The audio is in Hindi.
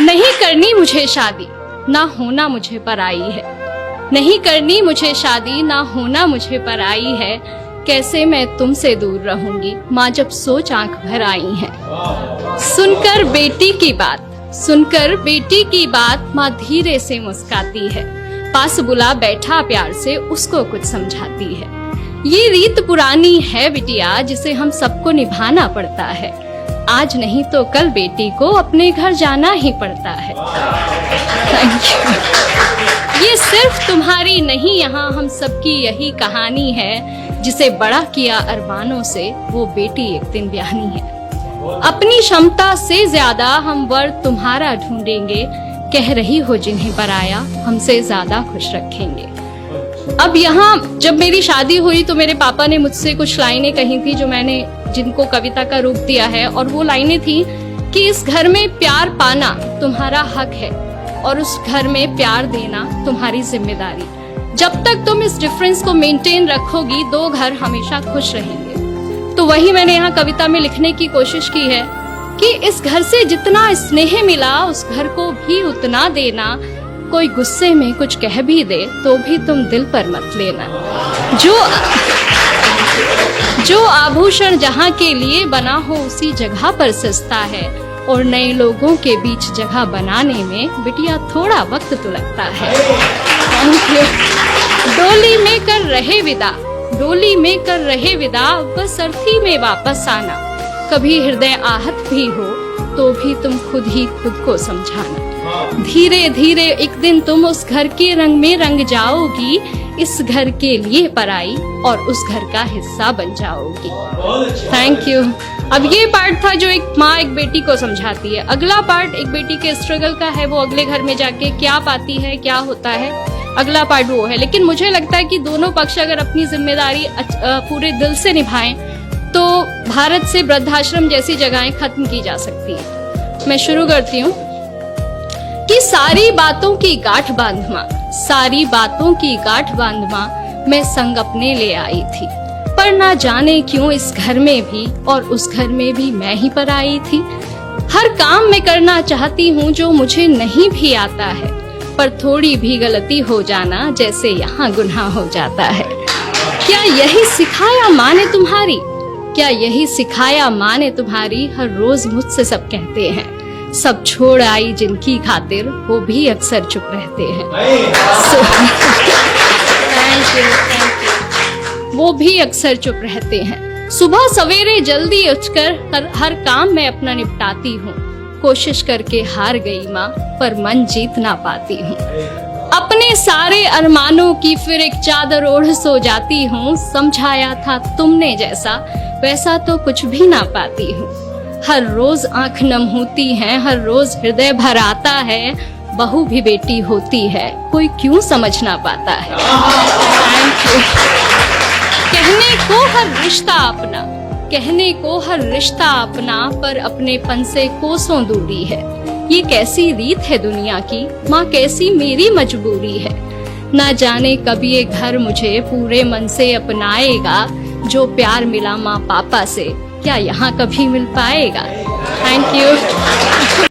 नहीं करनी मुझे शादी, ना होना मुझे पराई है। नहीं करनी मुझे शादी, ना होना मुझे पराई है। कैसे मैं तुमसे दूर रहूंगी, माँ जब सोच आंख भर आई है। सुनकर बेटी की बात, सुनकर बेटी की बात, माँ धीरे से मुस्काती है। पास बुला बैठा प्यार से उसको कुछ समझाती है। ये रीत पुरानी है बिटिया, जिसे हम सबको निभाना पड़ता है। आज नहीं तो कल बेटी को अपने घर जाना ही पड़ता है। Thank you. ये सिर्फ तुम्हारी नहीं, यहाँ हम सबकी यही कहानी है। जिसे बड़ा किया अरमानों से, वो बेटी एक दिन ब्याहनी है। अपनी क्षमता से ज्यादा हम वर तुम्हारा ढूंढेंगे। कह रही हो जिन्हें पराया, हमसे ज्यादा खुश रखेंगे। अब यहाँ जब मेरी शादी हुई तो मेरे पापा ने मुझसे कुछ लाइनें कही थी जो मैंने जिनको कविता का रूप दिया है। और वो लाइनें थी कि इस घर में प्यार पाना तुम्हारा हक है और उस घर में प्यार देना तुम्हारी जिम्मेदारी। जब तक तुम इस डिफरेंस को मेंटेन रखोगी, दो घर हमेशा खुश रहेंगे। तो वही मैंने यहाँ कविता में लिखने की कोशिश की है कि इस घर से जितना स्नेह मिला, उस घर को भी उतना देना। कोई गुस्से में कुछ कह भी दे तो भी तुम दिल पर मत लेना। जो आभूषण जहाँ के लिए बना हो, उसी जगह पर सस्ता है। और नए लोगों के बीच जगह बनाने में बिटिया थोड़ा वक्त तो लगता है। डोली में कर रहे विदा, डोली में कर रहे विदा, बस अर्थी में वापस आना। कभी हृदय आहत भी हो तो भी तुम खुद ही खुद को समझाना। धीरे धीरे एक दिन तुम उस घर के रंग में रंग जाओगी। इस घर के लिए पराई और उस घर का हिस्सा बन जाओगी। Thank you. अब ये पार्ट था जो एक माँ एक बेटी को समझाती है। अगला पार्ट एक बेटी के स्ट्रगल का है, वो अगले घर में जाके क्या पाती है, क्या होता है, अगला पार्ट वो है। लेकिन मुझे लगता है कि दोनों पक्ष अगर अपनी जिम्मेदारी पूरे दिल से निभाएं तो भारत से वृद्धाश्रम जैसी जगहें खत्म की जा सकती है। मैं शुरू करती हूँ कि सारी बातों की गांठ बांधमा, सारी बातों की गांठ बांधमा, मैं संग अपने ले आई थी। पर ना जाने क्यों इस घर में भी और उस घर में भी मैं ही पर आई थी। हर काम मैं करना चाहती हूँ जो मुझे नहीं भी आता है, पर थोड़ी भी गलती हो जाना जैसे यहाँ गुनाह हो जाता है। क्या यही सिखाया माँ ने तुम्हारी, क्या यही सिखाया माँ ने तुम्हारी। हर रोज मुझसे सब कहते हैं, सब छोड़ आई जिनकी खातिर, वो भी अक्सर चुप रहते हैं। वो भी अक्सर चुप रहते हैं। सुबह सवेरे जल्दी उठकर हर काम मैं अपना निपटाती हूँ। कोशिश करके हार गई माँ, पर मन जीत ना पाती हूँ। अपने सारे अरमानों की फिर एक चादर ओढ़ सो जाती हूँ। समझाया था तुमने जैसा, वैसा तो कुछ भी ना पाती हूँ। हर रोज आंख नम होती है, हर रोज हृदय भर आता है। बहू भी बेटी होती है, कोई क्यों समझ ना पाता है। Thank you. कहने को हर रिश्ता अपना, कहने को हर रिश्ता अपना, पर अपनेपन से कोसों दूरी है। ये कैसी रीत है दुनिया की, माँ कैसी मेरी मजबूरी है। ना जाने कब ये घर मुझे पूरे मन से अपनाएगा। जो प्यार मिला माँ पापा से, क्या यहाँ कभी मिल पाएगा। Thank you.